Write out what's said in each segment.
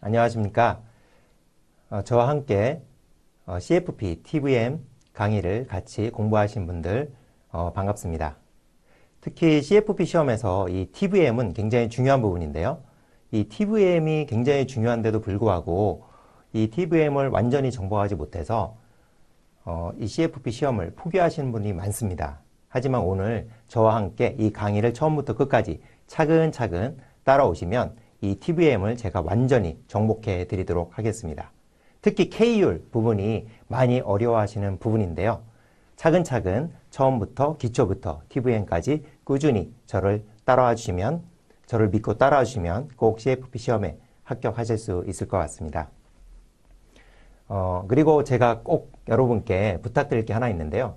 안녕하십니까. 저와 함께 CFP, TVM 강의를 같이 공부하신 분들 반갑습니다. 특히 CFP 시험에서 이 TVM은 굉장히 중요한 부분인데요. 이 TVM이 굉장히 중요한데도 불구하고 이 TVM을 완전히 정복하지 못해서 이 CFP 시험을 포기하시는 분이 많습니다. 하지만 오늘 저와 함께 이 강의를 처음부터 끝까지 차근차근 따라오시면 이 TVM을 제가 완전히 정복해 드리도록 하겠습니다. 특히 K율 부분이 많이 어려워하시는 부분인데요. 차근차근 처음부터 기초부터 TVM까지 꾸준히 저를 따라와 주시면, 저를 믿고 따라와 주시면 꼭 CFP 시험에 합격하실 수 있을 것 같습니다. 그리고 제가 꼭 여러분께 부탁드릴 게 하나 있는데요.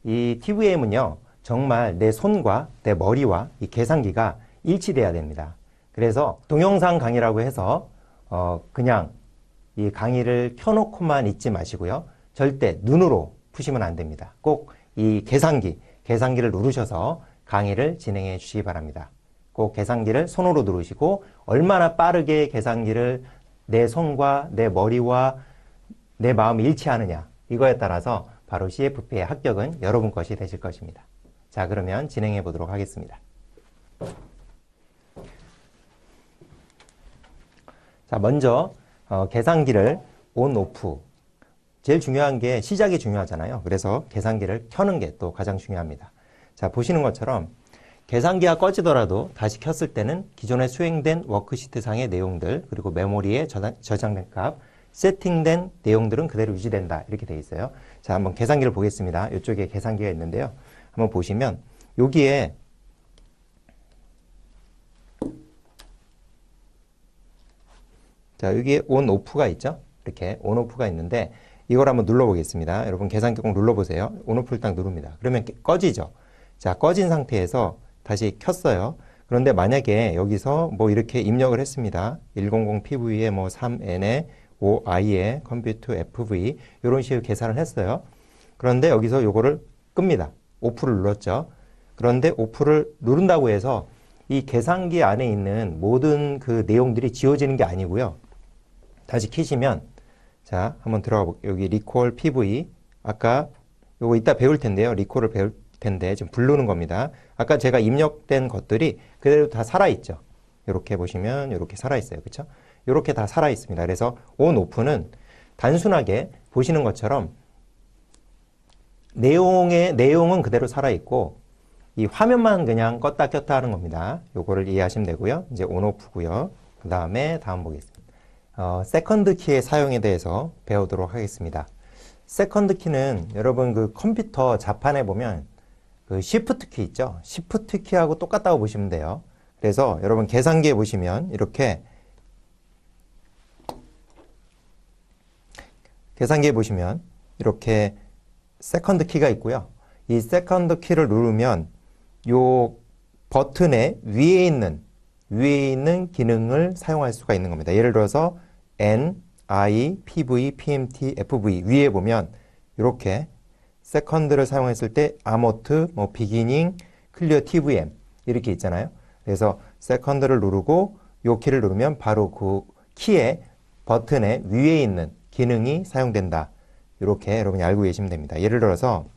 이 TVM은요, 정말 내 손과 내 머리와 이 계산기가 일치돼야 됩니다. 그래서 동영상 강의라고 해서 그냥 이 강의를 켜놓고만 있지 마시고요. 절대 눈으로 푸시면 안 됩니다. 꼭 이 계산기를 누르셔서 강의를 진행해 주시기 바랍니다. 꼭 계산기를 손으로 누르시고 얼마나 빠르게 계산기를 내 손과 내 머리와 내 마음이 일치하느냐, 이거에 따라서 바로 CFP의 합격은 여러분 것이 되실 것입니다. 자, 그러면 진행해 보도록 하겠습니다. 자, 먼저 계산기를 온, 오프. 제일 중요한 게 시작이 중요하잖아요. 그래서 계산기를 켜는 게 또 가장 중요합니다. 자, 보시는 것처럼 계산기가 꺼지더라도 다시 켰을 때는 기존에 수행된 워크시트 상의 내용들, 그리고 메모리에 저장된 값, 세팅된 내용들은 그대로 유지된다, 이렇게 되어 있어요. 자, 한번 계산기를 보겠습니다. 이쪽에 계산기가 있는데요. 한번 보시면 여기에 자, 여기에 온, 오프가 있죠? 이렇게 온, 오프가 있는데 이걸 한번 눌러보겠습니다. 여러분 계산기 꼭 눌러보세요. 온, 오프를 딱 누릅니다. 그러면 꺼지죠? 자, 꺼진 상태에서 다시 켰어요. 그런데 만약에 여기서 뭐 이렇게 입력을 했습니다. 100PV에 뭐 3N에 5I에 컴퓨터 FV 이런 식으로 계산을 했어요. 그런데 여기서 요거를 끕니다. 오프를 눌렀죠. 그런데 오프를 누른다고 해서 이 계산기 안에 있는 모든 그 내용들이 지워지는 게 아니고요. 다시 켜시면 자, 한번 들어가 볼게요. 여기 리콜 PV 아까 요거 이따 배울 텐데요. 리콜을 배울 텐데 지금 부르는 겁니다. 아까 제가 입력된 것들이 그대로 다 살아있죠. 이렇게 보시면 이렇게 살아있어요. 그렇죠? 이렇게 다 살아있습니다. 그래서 온, 오프는 단순하게 보시는 것처럼 내용은 그대로 살아있고 이 화면만 그냥 껐다 켰다 하는 겁니다. 요거를 이해하시면 되고요. 이제 온, 오프고요. 그 다음에 다음 보겠습니다. 세컨드 키의 사용에 대해서 배우도록 하겠습니다. 세컨드 키는 여러분 그 컴퓨터 자판에 보면 그 시프트 키 있죠? 시프트 키하고 똑같다고 보시면 돼요. 그래서 여러분 계산기에 보시면 이렇게 세컨드 키가 있고요. 이 세컨드 키를 누르면 요 버튼의 위에 있는 기능을 사용할 수가 있는 겁니다. 예를 들어서 N, I, PV, PMT, FV 위에 보면 이렇게 세컨드를 사용했을 때 아모트, 뭐 비기닝, 클리어 TVM 이렇게 있잖아요. 그래서 세컨드를 누르고 요 키를 누르면 바로 그 키의 버튼의 위에 있는 기능이 사용된다. 이렇게 여러분이 알고 계시면 됩니다. 예를 들어서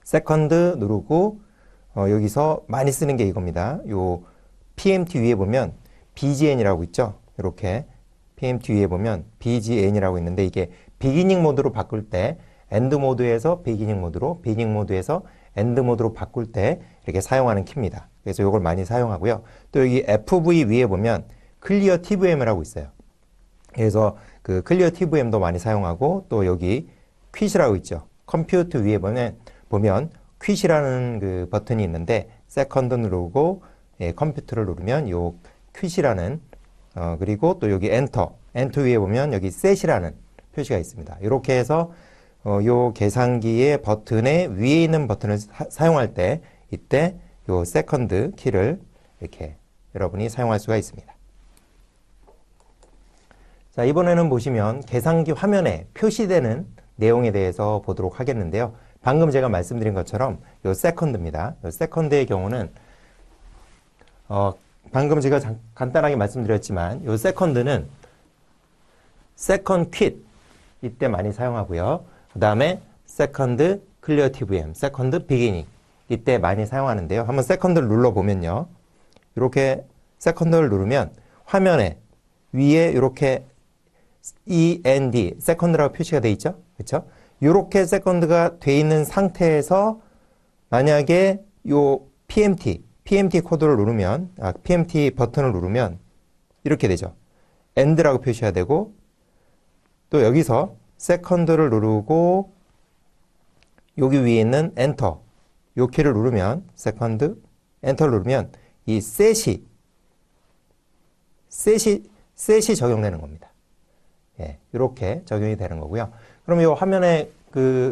세컨드 누르고 여기서 많이 쓰는 게 이겁니다. 요 PMT 위에 보면 BGN이라고 있죠. 이렇게 PMT 위에 보면 BGN이라고 있는데 이게 비기닝 모드로 바꿀 때 엔드 모드에서 비기닝 모드에서 엔드 모드로 바꿀 때 이렇게 사용하는 키입니다. 그래서 이걸 많이 사용하고요. 또 여기 FV 위에 보면 클리어 TVM이라고 있어요. 그래서 그 클리어 TVM도 많이 사용하고 또 여기 퀴즈라고 있죠. 컴퓨터 위에 보면 퀴즈라는 그 버튼이 있는데 세컨드 누르고 컴퓨터를 누르면 요 퀴즈라는 그리고 또 여기 엔터 위에 보면 여기 셋이라는 표시가 있습니다. 이렇게 해서 요 계산기의 버튼의 위에 있는 버튼을 사용할 때 이때 요 세컨드 키를 이렇게 여러분이 사용할 수가 있습니다. 자, 이번에는 보시면 계산기 화면에 표시되는 내용에 대해서 보도록 하겠는데요. 방금 제가 말씀드린 것처럼 요 세컨드입니다. 요 세컨드의 경우는 방금 제가 간단하게 말씀드렸지만 요 세컨드는 second quit 이때 많이 사용하고요. 그 다음에 second clear tvm, second beginning 이때 많이 사용하는데요. 한번 second를 눌러보면요. 이렇게 second를 누르면 화면에 위에 이렇게 END, second라고 표시가 돼 있죠. 그렇죠? 이렇게 second가 돼 있는 상태에서 만약에 요 PMT 코드를 누르면, PMT 버튼을 누르면 이렇게 되죠. end라고 표시가 되고 또 여기서 second를 누르고 여기 위에 있는 enter 요 키를 누르면 second, 엔터를 누르면 이 set이 적용되는 겁니다. 예, 이렇게 적용이 되는 거고요. 그럼 이 화면에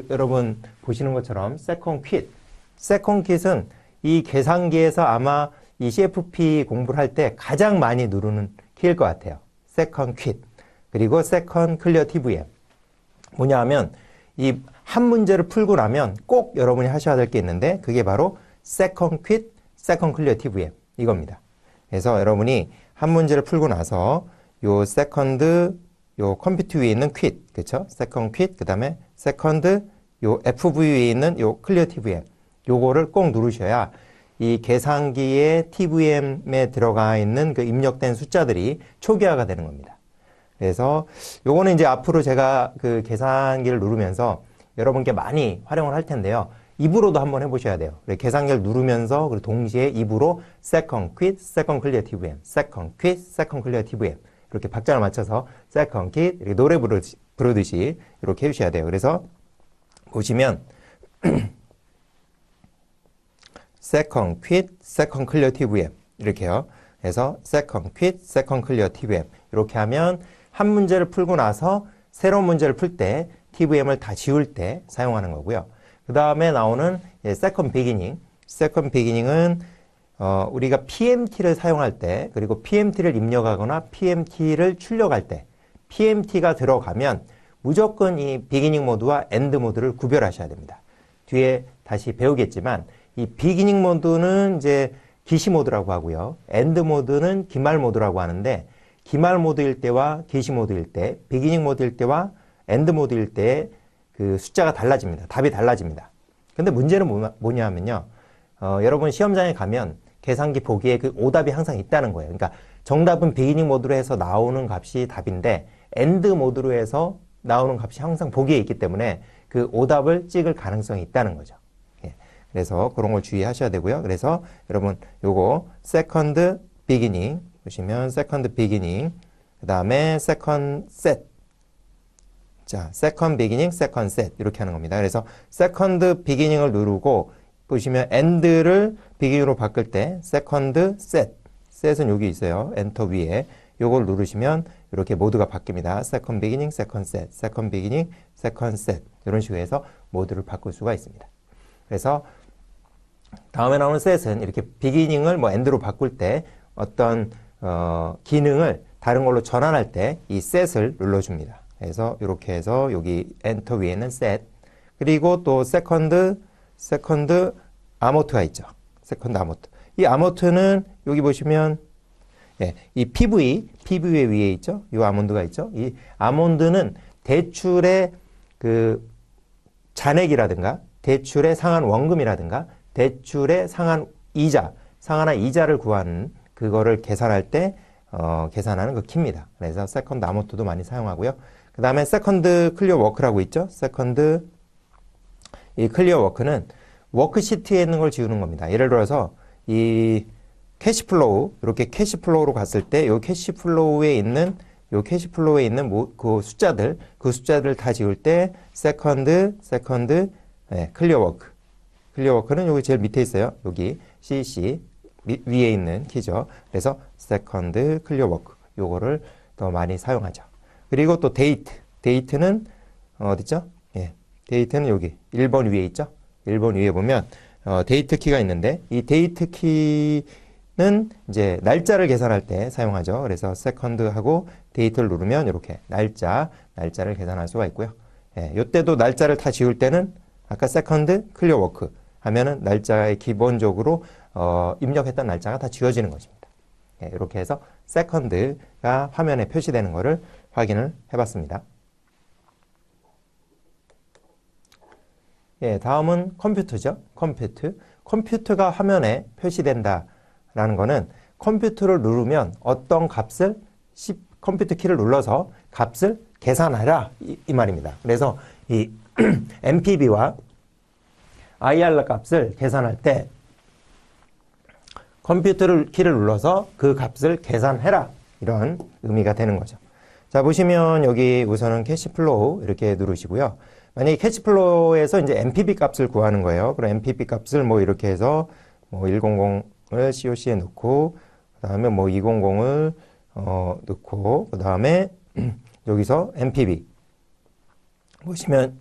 여러분 보시는 것처럼 second quit은 이 계산기에서 아마 이 CFP 공부를 할 때 가장 많이 누르는 키일 것 같아요. second quit. 그리고 second clear tvm. 뭐냐 하면 이 한 문제를 풀고 나면 꼭 여러분이 하셔야 될 게 있는데 그게 바로 second quit, second clear tvm 이겁니다. 그래서 여러분이 한 문제를 풀고 나서 요 second 요 컴퓨터 위에 있는 quit, 그렇죠? second quit, 그 다음에 second 요 FV 위에 있는 요 clear tvm 요거를 꼭 누르셔야 이 계산기의 tvm에 들어가 있는 그 입력된 숫자들이 초기화가 되는 겁니다. 그래서 요거는 이제 앞으로 제가 그 계산기를 누르면서 여러분께 많이 활용을 할 텐데요. 입으로도 한번 해보셔야 돼요. 계산기를 누르면서 그리고 동시에 입으로 second quit, second clear tvm, second quit, second clear tvm 이렇게 박자를 맞춰서 second quit 이렇게 노래 부르듯이 이렇게 해주셔야 돼요. 그래서 보시면 second quit, second clear tvm 이렇게요. 그래서 second quit, second clear tvm 이렇게 하면 한 문제를 풀고 나서 새로운 문제를 풀 때 tvm을 다 지울 때 사용하는 거고요. 그 다음에 나오는 second beginning. second beginning은 우리가 PMT를 사용할 때 그리고 PMT를 입력하거나 PMT를 출력할 때 PMT가 들어가면 무조건 이 beginning 모드와 end 모드를 구별하셔야 됩니다. 뒤에 다시 배우겠지만 이 beginning 모드는 이제 기시 모드라고 하고요. end 모드는 기말 모드라고 하는데 기말 모드일 때와 기시 모드일 때, beginning 모드일 때와 end 모드일 때 그 숫자가 달라집니다. 답이 달라집니다. 근데 문제는 뭐냐 하면요. 여러분 시험장에 가면 계산기 보기에 그 오답이 항상 있다는 거예요. 그러니까 정답은 beginning 모드로 해서 나오는 값이 답인데 end 모드로 해서 나오는 값이 항상 보기에 있기 때문에 그 오답을 찍을 가능성이 있다는 거죠. 예. 그래서 그런 걸 주의하셔야 되고요. 그래서 여러분 요거 second beginning 보시면 second beginning 그 다음에 second set 자, second beginning, second set 이렇게 하는 겁니다. 그래서 second beginning을 누르고 보시면 end를 beginning으로 바꿀 때 second set, set은 여기 있어요. 엔터 위에 요걸 누르시면 이렇게 모드가 바뀝니다. second beginning, second set, second beginning, second set 이런 식으로 해서 모드를 바꿀 수가 있습니다. 그래서 다음에 나오는 set은 이렇게 beginning을 뭐 end로 바꿀 때 어떤 기능을 다른 걸로 전환할 때 이 set을 눌러줍니다. 그래서 이렇게 해서 여기 엔터 위에는 set 그리고 또 second 아모트가 있죠. second 아모트. 이 아모트는 여기 보시면 예, 이 PV 위에 있죠. 이 아몬드가 있죠. 이 아몬드는 대출의 그 잔액이라든가 대출의 상한 원금이라든가 대출의 상한 이자, 상한한 이자를 구하는 그거를 계산할 때 계산하는 그 키입니다. 그래서 세컨드 아모트도 많이 사용하고요. 그 다음에 세컨드 클리어 워크라고 있죠. 세컨드 이 클리어 워크는 워크시트에 있는 걸 지우는 겁니다. 예를 들어서 이 캐시플로우 이렇게 캐시플로우로 갔을 때 이 캐시플로우에 있는 그 숫자들 다 지울 때 세컨드 클리어 워크. 클리어 워크는 여기 제일 밑에 있어요. 여기 CC 위에 있는 키죠. 그래서 세컨드 클리어 워크 요거를 더 많이 사용하죠. 그리고 또 데이트는 어디죠? 예. 데이트는 여기 1번 위에 있죠. 1번 위에 보면 데이트 키가 있는데 이 데이트 키는 이제 날짜를 계산할 때 사용하죠. 그래서 세컨드하고 데이트를 누르면 이렇게 날짜를 계산할 수가 있고요. 예. 요때도 날짜를 다 지울 때는 아까 세컨드 클리어 워크 하면은 날짜에 기본적으로 입력했던 날짜가 다 지워지는 것입니다. 예, 이렇게 해서 세컨드가 화면에 표시되는 거를 확인을 해봤습니다. 예, 다음은 컴퓨터죠. 컴퓨터가 화면에 표시된다라는 거는 컴퓨터를 누르면 어떤 값을 컴퓨터 키를 눌러서 값을 계산하라 이 말입니다. 그래서 이 MPB와 IR 값을 계산할 때 컴퓨터 키를 눌러서 그 값을 계산해라 이런 의미가 되는 거죠. 자, 보시면 여기 우선은 캐시플로우 이렇게 누르시고요. 만약에 캐시플로우에서 이제 MPB 값을 구하는 거예요. 그럼 MPB 값을 뭐 이렇게 해서 뭐 100을 COC에 넣고 그다음에 뭐 200을 넣고 그다음에 여기서 MPB 보시면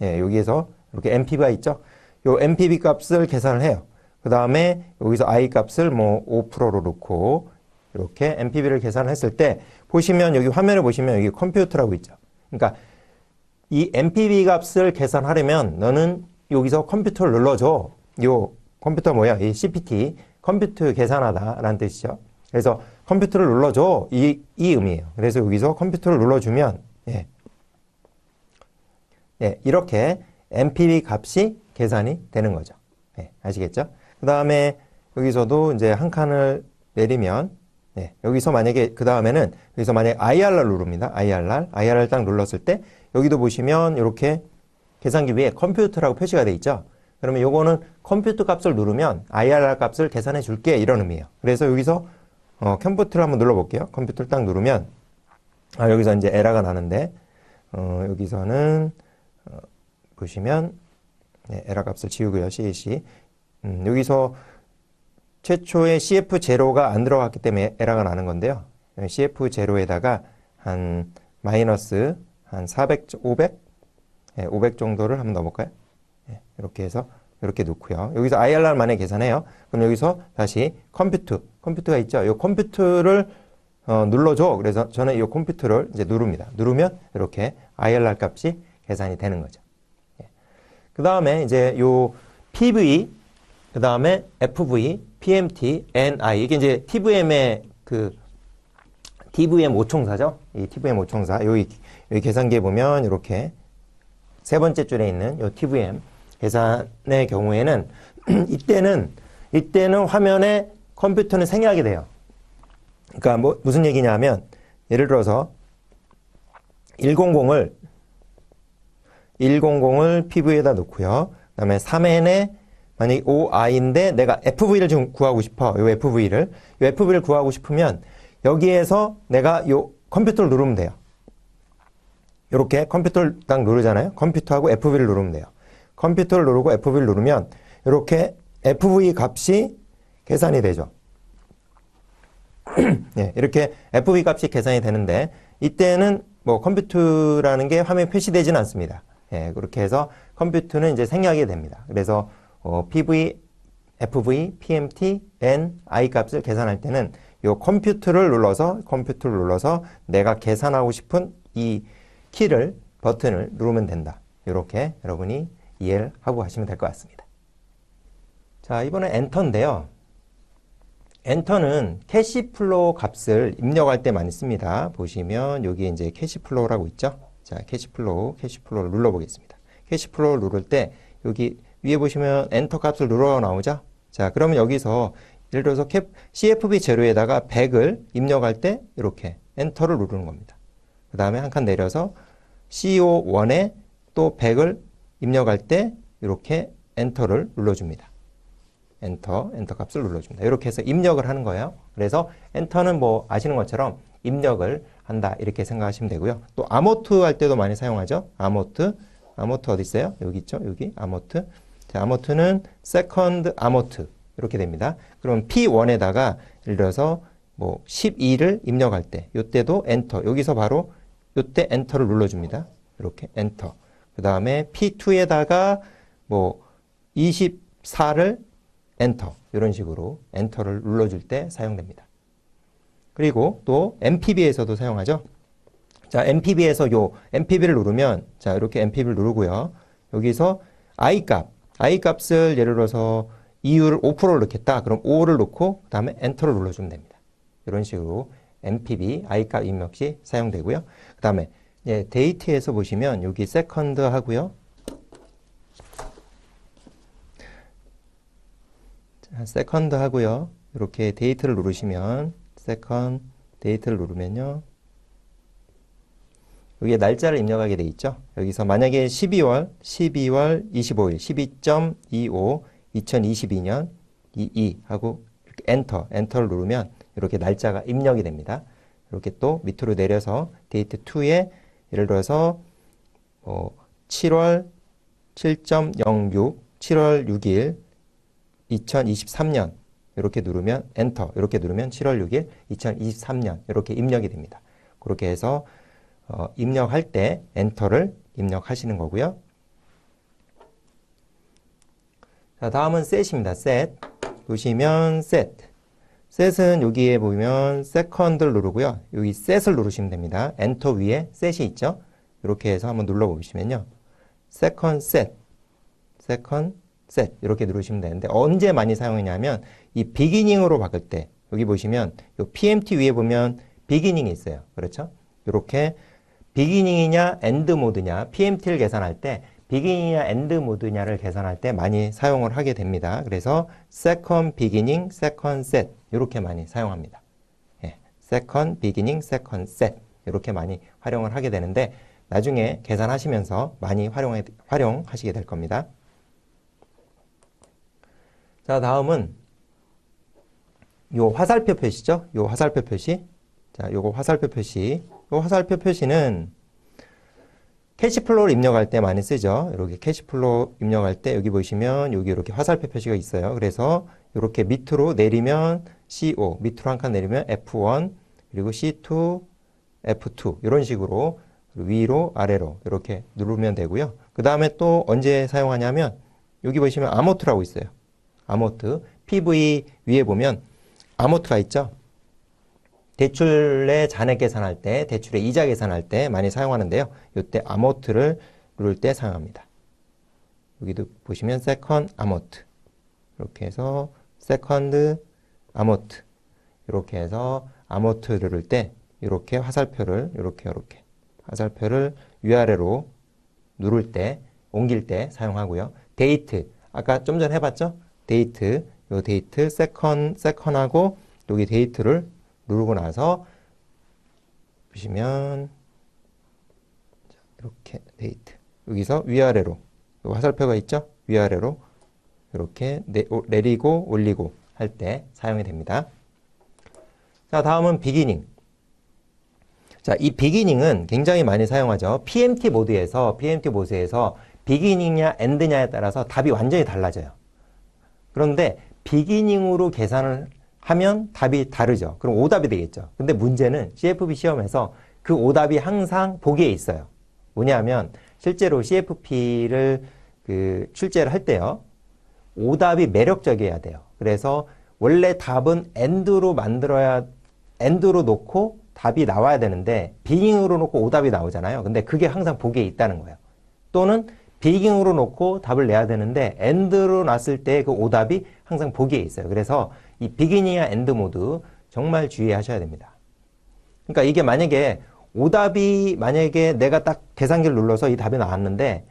예, 여기에서 이렇게 MPB가 있죠. 요 MPB 값을 계산을 해요. 그다음에 여기서 I 값을 뭐 5%로 넣고 이렇게 MPB를 계산했을 때 보시면 여기 화면에 보시면 여기 컴퓨터라고 있죠. 그러니까 이 MPB 값을 계산하려면 너는 여기서 컴퓨터를 눌러줘. 요 컴퓨터 뭐야? 이 CPT 컴퓨터 계산하다라는 뜻이죠. 그래서 컴퓨터를 눌러줘 이 의미예요. 그래서 여기서 컴퓨터를 눌러주면 예, 이렇게 MPB 값이 계산이 되는 거죠. 예, 아시겠죠? 그 다음에 여기서도 이제 한 칸을 내리면 여기서 만약에 그 다음에는 여기서 만약에 IRR 누릅니다. IRR 딱 눌렀을 때 여기도 보시면 이렇게 계산기 위에 컴퓨터라고 표시가 돼 있죠. 그러면 요거는 컴퓨터 값을 누르면 IRR 값을 계산해 줄게 이런 의미예요. 그래서 여기서 컴퓨터를 한번 눌러볼게요. 컴퓨터를 딱 누르면 여기서 이제 에러가 나는데 여기서는 보시면 에러 값을 지우고요. CAC 여기서 최초의 CF0가 안 들어갔기 때문에 에러가 나는 건데요. CF0에다가 한 마이너스 한 400, 500? 500 정도를 한번 넣어볼까요? 이렇게 해서 이렇게 놓고요. 여기서 IRR만에 계산해요. 그럼 여기서 다시 컴퓨터가 있죠. 이 컴퓨터를 눌러줘. 그래서 저는 이 컴퓨터를 이제 누릅니다. 누르면 이렇게 IRR 값이 계산이 되는 거죠. 그 다음에 이제 요 PV, 그 다음에 FV, PMT, NI. 이게 이제 TVM의 TVM 오총사죠. 이 TVM 오총사. 여기 계산기에 보면 이렇게 세 번째 줄에 있는 요 TVM 계산의 경우에는 이때는 화면에 컴퓨터는 생략이 돼요. 그러니까 뭐 무슨 얘기냐면 예를 들어서 100을 PV에다 놓고요. 그다음에 3n에 만약에 OI인데 내가 FV를 좀 구하고 싶어. 요 FV를 구하고 싶으면 여기에서 내가 요 컴퓨터를 누르면 돼요. 이렇게 컴퓨터를 딱 누르잖아요. 컴퓨터하고 FV를 누르면 돼요. 컴퓨터를 누르고 FV를 누르면 이렇게 FV 값이 계산이 되죠. 네, 이렇게 FV 값이 계산이 되는데 이때는 뭐 컴퓨터라는 게 화면에 표시되지는 않습니다. 예, 그렇게 해서 컴퓨터는 이제 생략이 됩니다. 그래서 PV, FV, PMT, N, I 값을 계산할 때는 이 컴퓨터를 눌러서 내가 계산하고 싶은 이 키를, 버튼을 누르면 된다. 이렇게 여러분이 이해를 하고 하시면 될 것 같습니다. 자, 이번엔 엔터인데요. 엔터는 캐시플로우 값을 입력할 때 많이 씁니다. 보시면 여기 이제 캐시플로우라고 있죠. 자, 캐시플로우를 눌러보겠습니다. 캐시플로우를 누를 때 여기 위에 보시면 엔터 값을 눌러 나오죠. 자, 그러면 여기서 예를 들어서 CFB0에다가 100을 입력할 때 이렇게 엔터를 누르는 겁니다. 그 다음에 한 칸 내려서 CO1에 또 100을 입력할 때 이렇게 엔터를 눌러줍니다. 엔터 값을 눌러줍니다. 이렇게 해서 입력을 하는 거예요. 그래서 엔터는 뭐 아시는 것처럼 입력을 한다 이렇게 생각하시면 되고요. 또 아모트 할 때도 많이 사용하죠. 아모트 어디 있어요? 여기 있죠. 여기 아모트. 자, 아모트는 세컨드 아모트 이렇게 됩니다. 그럼 P1에다가 예를 들어서 뭐 12를 입력할 때 이때도 엔터. 여기서 바로 이때 엔터를 눌러줍니다. 이렇게 엔터. 그 다음에 P2에다가 뭐 24를 엔터. 이런 식으로 엔터를 눌러줄 때 사용됩니다. 그리고 또 MPB에서도 사용하죠. 자, MPB에서 요 MPB를 누르면 자, 이렇게 MPB를 누르고요. 여기서 I 값을 예를 들어서 이유를 5%를 넣겠다. 그럼 5를 넣고 그다음에 엔터를 눌러주면 됩니다. 이런 식으로 MPB, I값 입력 시 사용되고요. 그 다음에 데이트에서 보시면 여기 세컨드 하고요. 세컨드 하고요. 이렇게 데이트를 누르시면 세컨 데이트를 누르면요. 여기에 날짜를 입력하게 돼 있죠. 여기서 만약에 12월 25일 12.25 2022년 22 하고 이렇게 엔터를 누르면 이렇게 날짜가 입력이 됩니다. 이렇게 또 밑으로 내려서 데이트 2에 예를 들어서 7월 7.06 7월 6일 2023년 이렇게 누르면 엔터 이렇게 누르면 7월 6일 2023년 이렇게 입력이 됩니다. 그렇게 해서 입력할 때 엔터를 입력하시는 거고요. 자, 다음은 set입니다. set. 보시면 set. set은 여기에 보면 second를 누르고요. 여기 set을 누르시면 됩니다. 엔터 위에 set이 있죠. 이렇게 해서 한번 눌러보시면요. second set. second set. 이렇게 누르시면 되는데 언제 많이 사용하냐면 이 beginning으로 바꿀 때 여기 보시면 이 PMT 위에 보면 beginning이 있어요. 그렇죠? 이렇게 beginning이냐 end 모드냐 PMT를 계산할 때 beginning이냐 end 모드냐를 계산할 때 많이 사용을 하게 됩니다. 그래서 second beginning, second set 이렇게 많이 사용합니다. 예, second beginning, second set 이렇게 많이 활용을 하게 되는데 나중에 계산하시면서 많이 활용하시게 될 겁니다. 자, 다음은 요 화살표 표시죠. 요 화살표 표시. 자, 요거 화살표 표시. 요 화살표 표시는 캐시플로우를 입력할 때 많이 쓰죠. 이렇게 캐시플로우 입력할 때 여기 보시면 여기 이렇게 화살표 표시가 있어요. 그래서 이렇게 밑으로 내리면 CO, 밑으로 한 칸 내리면 F1, 그리고 C2, F2 이런 식으로 위로 아래로 이렇게 누르면 되고요. 그 다음에 또 언제 사용하냐면 여기 보시면 아모트라고 있어요. 아모트. PV 위에 보면 아모트가 있죠. 대출의 잔액 계산할 때, 대출의 이자 계산할 때 많이 사용하는데요. 이때 아모트를 누를 때 사용합니다. 여기도 보시면 세컨드 아모트 이렇게 해서 세컨드 아모트 이렇게 해서 아모트 누를 때 이렇게 화살표를 이렇게 화살표를 위아래로 누를 때 옮길 때 사용하고요. 데이트 아까 좀 전에 해봤죠? 데이트 요 데이트 세컨하고 여기 데이트를 누르고 나서 보시면 이렇게 데이트 여기서 위아래로 화살표가 있죠? 위아래로 이렇게 내리고 올리고 할 때 사용이 됩니다. 자, 다음은 비기닝. 자, 이 비기닝은 굉장히 많이 사용하죠. PMT 모드에서 비기닝이냐 엔드냐에 따라서 답이 완전히 달라져요. 그런데 비기닝으로 계산을 하면 답이 다르죠. 그럼 오답이 되겠죠. 근데 문제는 CFP 시험에서 그 오답이 항상 보기에 있어요. 뭐냐면 실제로 CFP를 출제를 할 때요. 오답이 매력적이어야 돼요. 그래서 원래 답은 엔드로 놓고 답이 나와야 되는데 비깅으로 놓고 오답이 나오잖아요. 근데 그게 항상 보기에 있다는 거예요. 또는 비깅으로 놓고 답을 내야 되는데 엔드로 놨을 때 그 오답이 항상 보기에 있어요. 그래서 이 비기닝이나 엔드 모드 정말 주의하셔야 됩니다. 그러니까 이게 만약에 내가 딱 계산기를 눌러서 이 답이 나왔는데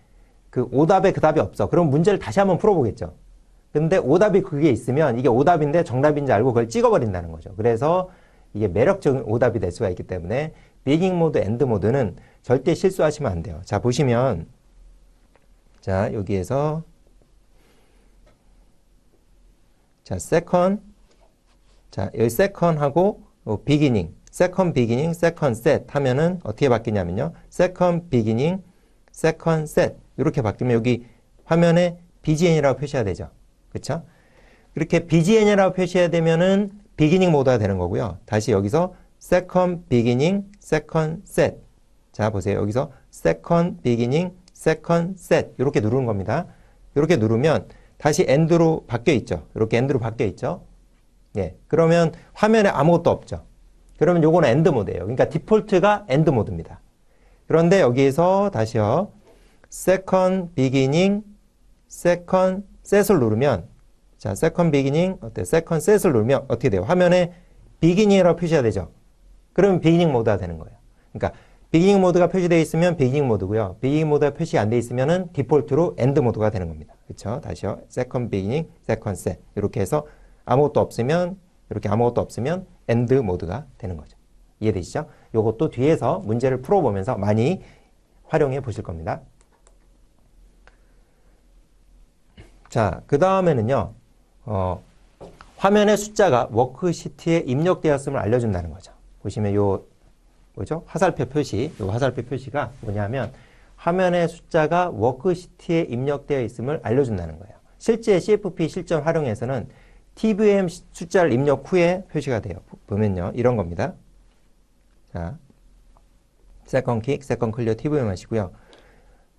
그 오답에 그 답이 없어. 그럼 문제를 다시 한번 풀어보겠죠. 근데 오답이 그게 있으면 이게 오답인데 정답인지 알고 그걸 찍어버린다는 거죠. 그래서 이게 매력적인 오답이 될 수가 있기 때문에 비깅 모드, 엔드 모드는 절대 실수하시면 안 돼요. 자, 보시면 자, 여기에서 자, 세컨 자, 여기 세컨하고 비기닝, 세컨 비기닝, 세컨 셋 하면은 어떻게 바뀌냐면요. 세컨 비기닝, 세컨 셋 이렇게 바뀌면 여기 화면에 BGN이라고 표시해야 되죠. 그렇죠? 그렇게 BGN이라고 표시해야 되면은 비기닝 모드가 되는 거고요. 다시 여기서 세컨 비기닝, 세컨 셋. 자, 보세요. 여기서 세컨 비기닝, 세컨 셋 이렇게 누르는 겁니다. 이렇게 누르면 다시 엔드로 바뀌어 있죠. 이렇게 엔드로 바뀌어 있죠. 예, 그러면 화면에 아무것도 없죠. 그러면 요거는 엔드 모드예요. 그러니까 디폴트가 엔드 모드입니다. 그런데 여기에서 다시요. second beginning, second set을 누르면 자, second beginning, second set을 누르면 어떻게 돼요? 화면에 beginning이라고 표시가 되죠. 그러면 비기닝 모드가 되는 거예요. 그러니까 비기닝 모드가 표시되어 있으면 비기닝 모드고요. 비기닝 모드가 표시 안 돼 있으면은 디폴트로 엔드 모드가 되는 겁니다. 그렇죠? 다시요. 세컨드 비기닝, 세컨드 셋. 이렇게 해서 아무것도 없으면 이렇게 아무것도 없으면 엔드 모드가 되는 거죠. 이해되시죠? 요것도 뒤에서 문제를 풀어보면서 많이 활용해 보실 겁니다. 자, 그 다음에는요, 화면의 숫자가 워크시트에 입력되었음을 알려준다는 거죠. 보시면 요, 뭐죠? 화살표 표시, 요 화살표 표시가 뭐냐면 화면의 숫자가 워크시트에 입력되어 있음을 알려준다는 거예요. 실제 CFP 실전 활용에서는 TVM 숫자를 입력 후에 표시가 돼요. 보면요, 이런 겁니다. 자, 세컨드 킥, 세컨드 클리어 TVM 하시고요.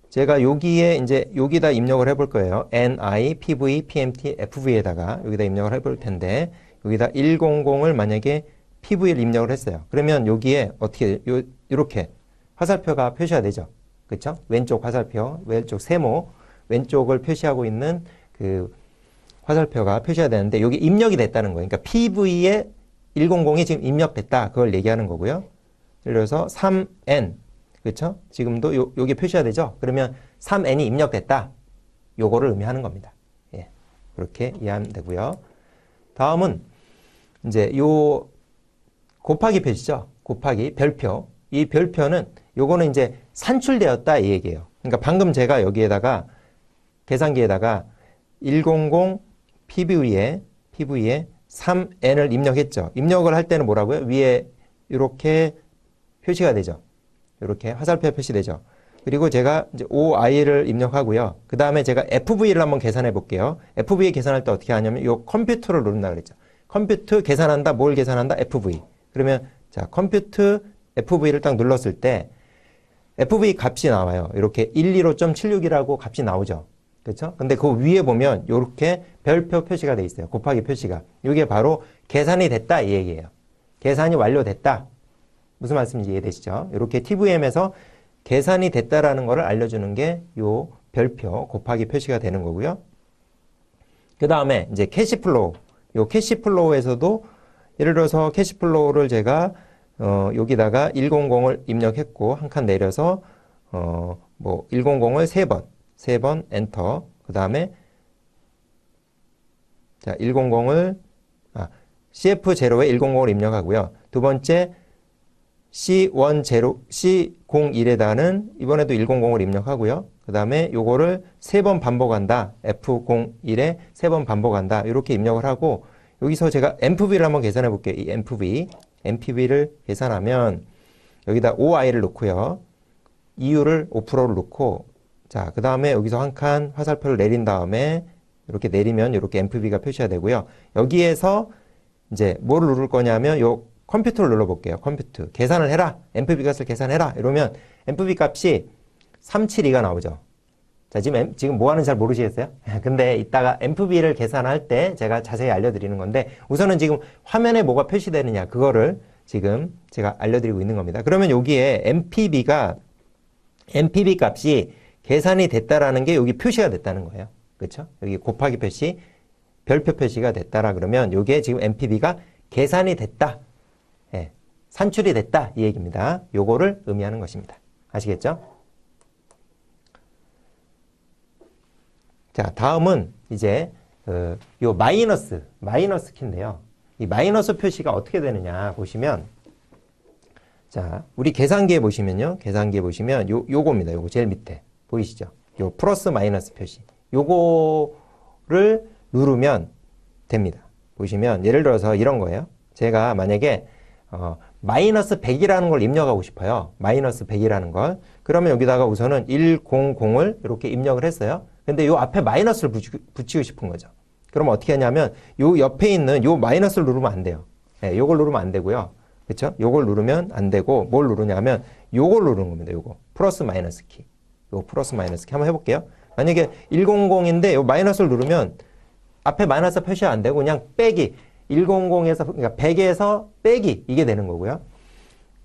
제가 여기에 이제 여기다 입력을 해볼 거예요. NI, PV, PMT, FV에다가 여기다 입력을 해볼 텐데 여기다 100을 만약에 PV를 입력을 했어요. 그러면 여기에 어떻게 이렇게 화살표가 표시가 되죠. 그렇죠? 왼쪽 화살표, 왼쪽 세모, 왼쪽을 표시하고 있는 그 화살표가 표시가 되는데 여기 입력이 됐다는 거예요. 그러니까 PV에 100이 지금 입력됐다. 그걸 얘기하는 거고요. 예를 들어서 3N 그렇죠? 지금도 요게 표시가 되죠? 그러면 3n이 입력됐다. 요거를 의미하는 겁니다. 예. 그렇게 이해하면 되고요. 다음은 이제 요 곱하기 표시죠? 곱하기 별표. 이 별표는 요거는 이제 산출되었다 이 얘기예요. 그러니까 방금 제가 여기에다가 계산기에다가 100 PV에 3n을 입력했죠. 입력을 할 때는 뭐라고요? 위에 이렇게 표시가 되죠. 이렇게 화살표 표시되죠. 그리고 제가 이제 OI를 입력하고요. 그 다음에 제가 FV를 한번 계산해 볼게요. FV 계산할 때 어떻게 하냐면 이 컴퓨터를 누른다 그랬죠. 컴퓨터 계산한다. 뭘 계산한다? FV. 그러면 자 컴퓨터 FV를 딱 눌렀을 때 FV 값이 나와요. 이렇게 125.76이라고 값이 나오죠. 그렇죠? 근데 그 위에 보면 이렇게 별표 표시가 돼 있어요. 곱하기 표시가. 이게 바로 계산이 됐다 이 얘기예요. 계산이 완료됐다. 무슨 말씀인지 이해되시죠? 이렇게 TVM에서 계산이 됐다라는 것을 알려주는 게 요 별표 곱하기 표시가 되는 거고요. 그 다음에 이제 캐시플로우. 요 캐시플로우에서도 예를 들어서 캐시플로우를 제가 여기다가 100을 입력했고 한 칸 내려서 뭐 100을 세 번 엔터. 그 다음에 자 100을 CF0에 100을 입력하고요. 두 번째 C01에다는 이번에도 100을 입력하고요. 그 다음에 요거를 3번 반복한다. F01에 3번 반복한다. 이렇게 입력을 하고 여기서 제가 MPV를 한번 계산해 볼게요. 이 MPV를 계산하면 여기다 OI를 넣고요. EU를 5%를 넣고 자, 그 다음에 여기서 한 칸 화살표를 내린 다음에 이렇게 내리면 이렇게 MPV가 표시가 되고요. 여기에서 이제 뭐를 누를 거냐면 요 컴퓨터를 눌러볼게요. 컴퓨터. 계산을 해라. MPV 값을 계산해라. 이러면 MPV 값이 372가 나오죠. 자, 지금 뭐 하는지 잘 모르시겠어요? 근데 이따가 MPV를 계산할 때 제가 자세히 알려드리는 건데 우선은 지금 화면에 뭐가 표시되느냐 그거를 지금 제가 알려드리고 있는 겁니다. 그러면 여기에 MPV 값이 계산이 됐다라는 게 여기 표시가 됐다는 거예요. 그렇죠? 여기 곱하기 표시, 별표 표시가 됐다라 그러면 이게 지금 MPV가 계산이 됐다. 예, 산출이 됐다 이 얘기입니다. 요거를 의미하는 것입니다. 아시겠죠? 자, 다음은 이제 요 마이너스 키인데요. 이 마이너스 표시가 어떻게 되느냐 보시면 자, 우리 계산기에 보시면요. 계산기에 보시면 요겁니다. 요거 제일 밑에 보이시죠? 요 플러스 마이너스 표시. 요거를 누르면 됩니다. 보시면 예를 들어서 이런 거예요. 제가 만약에 마이너스 100이라는 걸 입력하고 싶어요. 마이너스 100이라는 걸. 그러면 여기다가 우선은 100을 이렇게 입력을 했어요. 근데 요 앞에 마이너스를 붙이고 싶은 거죠. 그럼 어떻게 하냐면 요 옆에 있는 요 마이너스를 누르면 안 돼요. 네, 요걸 누르면 안 되고요. 그렇죠? 요걸 누르면 안 되고 뭘 누르냐면 요걸 누르는 겁니다. 요거. 플러스 마이너스 키. 요 플러스 마이너스 키 한번 해볼게요. 만약에 100인데 요 마이너스를 누르면 앞에 마이너스 표시가 안 되고 그냥 빼기. 100에서 그러니까 100에서 빼기 이게 되는 거고요.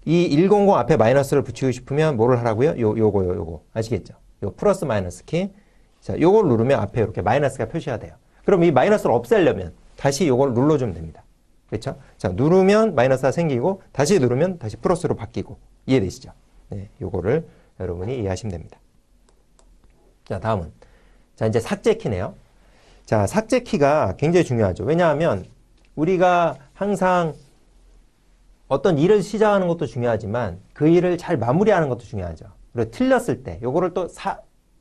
이 100 앞에 마이너스를 붙이고 싶으면 뭐를 하라고요? 요거 아시겠죠? 요 플러스 마이너스 키. 자, 요걸 누르면 앞에 이렇게 마이너스가 표시가 돼요. 그럼 이 마이너스를 없애려면 다시 요걸 눌러주면 됩니다. 그렇죠? 자, 누르면 마이너스가 생기고 다시 누르면 다시 플러스로 바뀌고 이해되시죠? 네, 요거를 여러분이 이해하시면 됩니다. 자, 다음은 자, 이제 삭제 키네요. 자, 삭제 키가 굉장히 중요하죠. 왜냐하면 우리가 항상 어떤 일을 시작하는 것도 중요하지만 그 일을 잘 마무리하는 것도 중요하죠. 그리고 틀렸을 때 요거를 또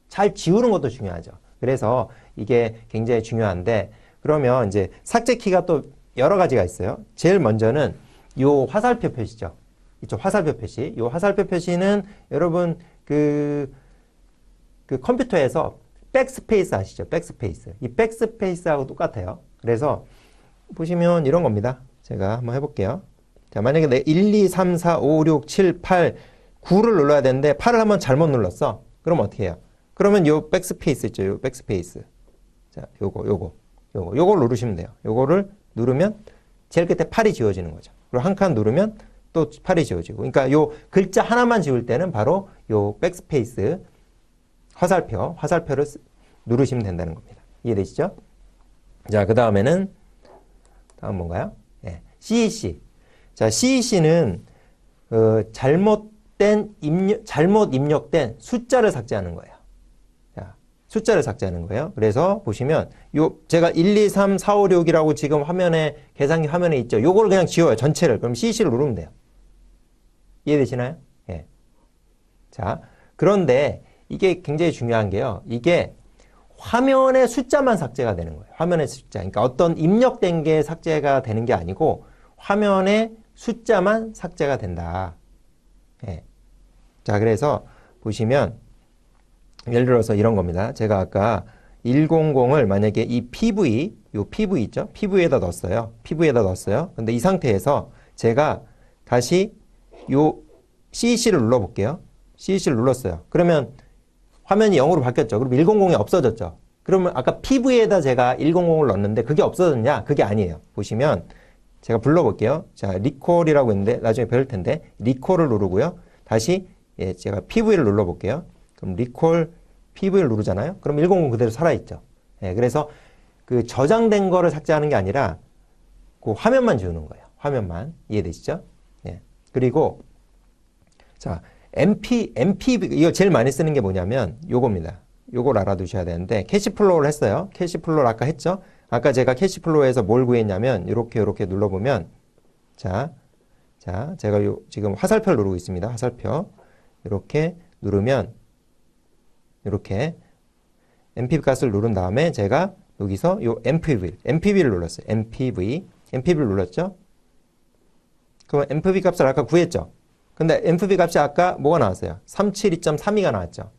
잘 지우는 것도 중요하죠. 그래서 이게 굉장히 중요한데 그러면 이제 삭제 키가 또 여러 가지가 있어요. 제일 먼저는 요 화살표 표시죠. 이쪽 화살표 표시. 요 화살표 표시는 여러분 그 컴퓨터에서 백스페이스 아시죠? 백스페이스. 이 백스페이스하고 똑같아요. 그래서 보시면 이런 겁니다. 제가 한번 해볼게요. 자, 만약에 내 1, 2, 3, 4, 5, 6, 7, 8, 9를 눌러야 되는데 8을 한번 잘못 눌렀어. 그럼 어떻게 해요? 그러면 요 백스페이스 있죠? 요 백스페이스. 자, 요걸 누르시면 돼요. 요거를 누르면 제일 끝에 8이 지워지는 거죠. 그리고 한 칸 누르면 또 8이 지워지고. 그러니까 요 글자 하나만 지울 때는 바로 요 백스페이스 화살표를 누르시면 된다는 겁니다. 이해되시죠? 자, 그 다음에는 뭔가요? 네, CEC. 자, CEC는 잘못 입력된 숫자를 삭제하는 거예요. 자, 숫자를 삭제하는 거예요. 그래서 보시면 제가 1, 2, 3, 4, 5, 6이라고 지금 계산기 화면에 있죠. 요걸 그냥 지워요. 전체를. 그럼 CEC를 누르면 돼요. 이해되시나요? 예. 자, 그런데 이게 굉장히 중요한 게요. 이게 화면의 숫자만 삭제가 되는 거예요. 화면의 숫자. 그러니까 어떤 입력된 게 삭제가 되는 게 아니고 화면의 숫자만 삭제가 된다. 예. 자, 그래서 보시면 예를 들어서 이런 겁니다. 제가 아까 100을 만약에 이 PV, 요 PV 있죠? PV에다 넣었어요. PV에다 넣었어요. 근데 이 상태에서 제가 다시 요 CEC를 눌러볼게요. CEC를 눌렀어요. 그러면 화면이 0으로 바뀌었죠. 그럼 100이 없어졌죠. 그러면 아까 PV에다 제가 100을 넣었는데 그게 없어졌냐? 그게 아니에요. 보시면 제가 불러볼게요. 자, 리콜이라고 있는데 나중에 배울 텐데 리콜을 누르고요. 다시 제가 PV를 눌러볼게요. 그럼 리콜 PV를 누르잖아요. 그럼 100 그대로 살아있죠. 예, 그래서 그 저장된 거를 삭제하는 게 아니라 그 화면만 지우는 거예요. 화면만. 이해되시죠? 예. 그리고 자, MPV 이거 제일 많이 쓰는 게 뭐냐면 요겁니다. 요걸 알아두셔야 되는데 캐시플로우를 했어요. 캐시플로우를 아까 했죠? 아까 제가 캐시플로우에서 뭘 구했냐면 이렇게 눌러보면 자, 제가 지금 화살표를 누르고 있습니다. 화살표. 이렇게 누르면 이렇게 MPV 값을 누른 다음에 제가 여기서 요 MPV를 눌렀어요. MPV를 눌렀죠? 그럼 MPV 값을 아까 구했죠? 근데 MPV 값이 아까 뭐가 나왔어요? 372.32가 나왔죠?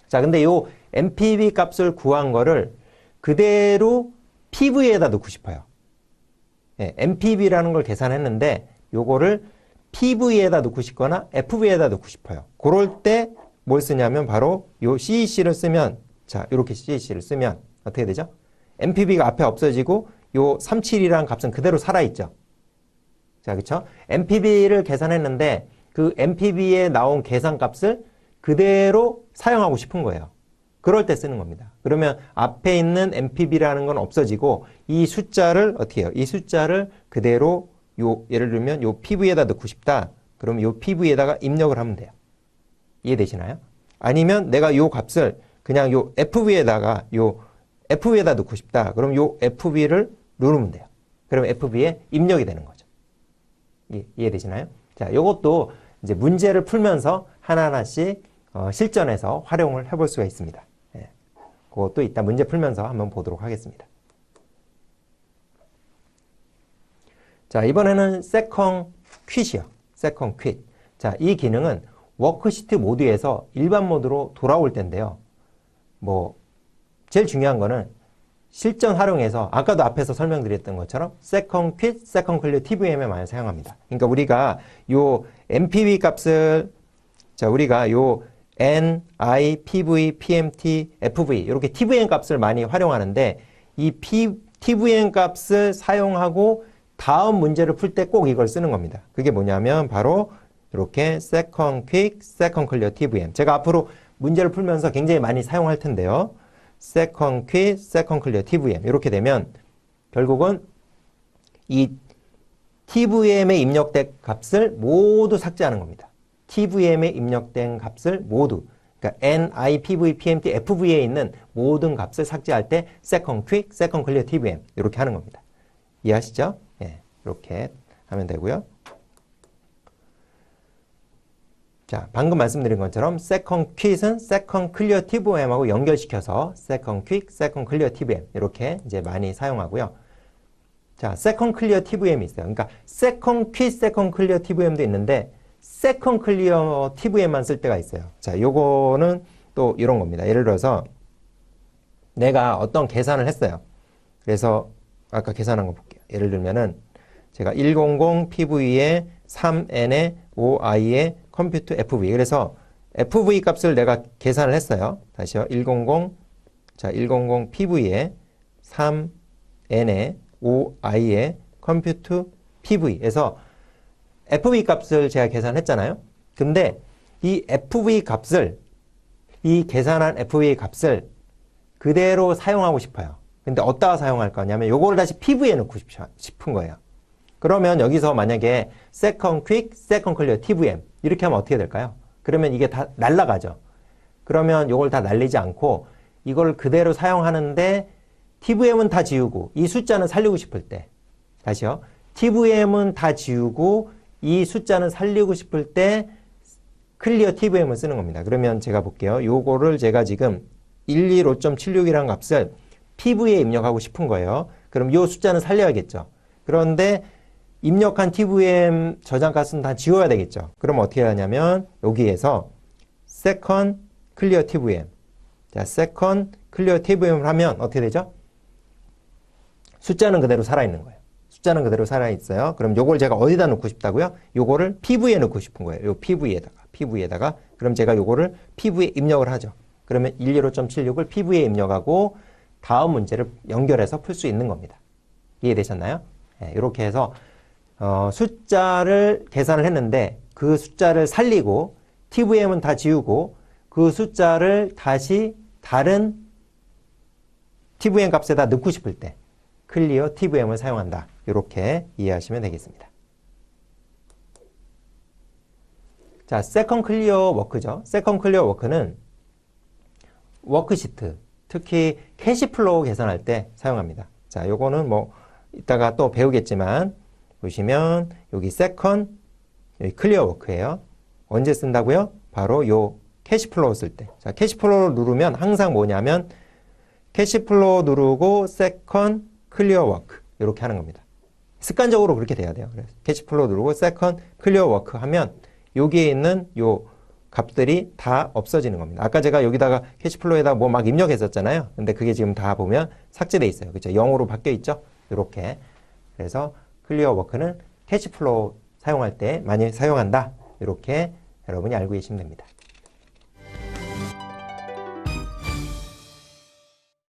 자, 근데 요 MPV 값을 구한 거를 그대로 PV에다 넣고 싶어요. 예, MPV라는 걸 계산했는데 요거를 PV에다 넣고 싶거나 FV에다 넣고 싶어요. 그럴 때 뭘 쓰냐면 바로 요 CEC를 쓰면 자, 이렇게 CEC를 쓰면 어떻게 되죠? MPV가 앞에 없어지고 요 37이라는 값은 그대로 살아있죠. 자, 그쵸? MPV를 계산했는데 그 MPV에 나온 계산값을 그대로 사용하고 싶은 거예요. 그럴 때 쓰는 겁니다. 그러면 앞에 있는 MPV라는 건 없어지고 이 숫자를 어떻게 해요? 이 숫자를 그대로 예를 들면 요 PV에다 넣고 싶다. 그러면 요 PV에다가 입력을 하면 돼요. 이해되시나요? 아니면 내가 요 값을 그냥 요 FV에다 넣고 싶다. 그럼 요 FV를 누르면 돼요. 그럼 FV에 입력이 되는 거죠. 이해되시나요? 자, 요것도 이제 문제를 풀면서 하나하나씩 실전에서 활용을 해볼 수가 있습니다. 예. 그것도 이따 문제 풀면서 한번 보도록 하겠습니다. 자, 이번에는 Second Quit이요. Second Quit. 자, 이 기능은 워크시트 모드에서 일반 모드로 돌아올 텐데요. 제일 중요한 거는 실전 활용해서 아까도 앞에서 설명드렸던 것처럼 Second Quit, Second Clear TVM에 많이 사용합니다. 그러니까 우리가 요 MPV 값을 우리가 요 N, I, PV, PMT, FV 이렇게 TVM 값을 많이 활용하는데 이 TVM 값을 사용하고 다음 문제를 풀 때 꼭 이걸 쓰는 겁니다. 그게 뭐냐면 바로 이렇게 Second Quick, Second Clear TVM. 제가 앞으로 문제를 풀면서 굉장히 많이 사용할 텐데요. Second Quick, Second Clear TVM. 이렇게 되면 결국은 이 tvm에 입력된 값을 모두 삭제하는 겁니다. tvm에 입력된 값을 모두, 그러니까 ni, pv, pmt, fv에 있는 모든 값을 삭제할 때 second quick, second clear tvm 이렇게 하는 겁니다. 이해하시죠? 예, 이렇게 하면 되고요. 자, 방금 말씀드린 것처럼 second quick은 second clear tvm하고 연결시켜서 second quick, second clear tvm 이렇게 이제 많이 사용하고요. 자, second clear tvm이 있어요. 그러니까 second quick, second clear tvm도 있는데 second clear tvm만 쓸 때가 있어요. 자, 요거는 또 이런 겁니다. 예를 들어서 내가 어떤 계산을 했어요. 그래서 아까 계산한 거 볼게요. 예를 들면은 제가 100 PV에 3N에 5I에 컴퓨트 FV. 그래서 FV 값을 내가 계산을 했어요. 다시요. 100, 자, 100 PV에 3N에 5I에 컴퓨트 PV에서 FV 값을 제가 계산했잖아요. 근데 이 FV 값을, 이 계산한 FV 값을 그대로 사용하고 싶어요. 근데 어디다가 사용할 거냐면 요거를 다시 PV에 넣고 싶은 거예요. 그러면 여기서 만약에 second quick, second clear tvm 이렇게 하면 어떻게 될까요? 그러면 이게 다 날라가죠. 그러면 요걸 다 날리지 않고 이걸 그대로 사용하는데 tvm은 다 지우고 이 숫자는 살리고 싶을 때, 다시요. tvm은 다 지우고 이 숫자는 살리고 싶을 때 clear tvm을 쓰는 겁니다. 그러면 제가 볼게요. 요거를 제가 지금 125.76이라는 값을 pv에 입력하고 싶은 거예요. 그럼 이 숫자는 살려야겠죠. 그런데 입력한 tvm 저장 값은 다 지워야 되겠죠. 그럼 어떻게 하냐면 여기에서 second clear tvm, 자, second clear tvm을 하면 어떻게 되죠? 숫자는 그대로 살아있는 거예요. 숫자는 그대로 살아있어요. 그럼 요걸 제가 어디다 넣고 싶다고요? 요거를 pv에 넣고 싶은 거예요. 요 pv에다가. 그럼 제가 요거를 pv에 입력을 하죠. 그러면 115.76을 pv에 입력하고 다음 문제를 연결해서 풀 수 있는 겁니다. 이해되셨나요? 네, 이렇게 해서 숫자를 계산을 했는데 그 숫자를 살리고 tvm은 다 지우고 그 숫자를 다시 다른 tvm 값에다 넣고 싶을 때 clear tvm을 사용한다. 이렇게 이해하시면 되겠습니다. 자, second clear work죠. second clear work는 워크시트, 특히 캐시플로우 계산할 때 사용합니다. 자, 요거는 뭐 이따가 또 배우겠지만 보시면 여기 second, 여기 clear work예요. 언제 쓴다고요? 바로 요 캐시플로우 쓸 때. 자, 캐시플로우 누르면 항상 뭐냐면 캐시플로우 누르고 second clear work 이렇게 하는 겁니다. 습관적으로 그렇게 돼야 돼요. 그래서 캐시플로우 누르고 second clear work 하면 여기에 있는 요 값들이 다 없어지는 겁니다. 아까 제가 여기다가 캐시플로우에다 뭐 막 입력했었잖아요. 근데 그게 지금 다 보면 삭제돼 있어요. 그렇죠? 0으로 바뀌어 있죠? 이렇게. 그래서 클리어 워크는 캐시플로우 사용할 때 많이 사용한다. 이렇게 여러분이 알고 계시면 됩니다.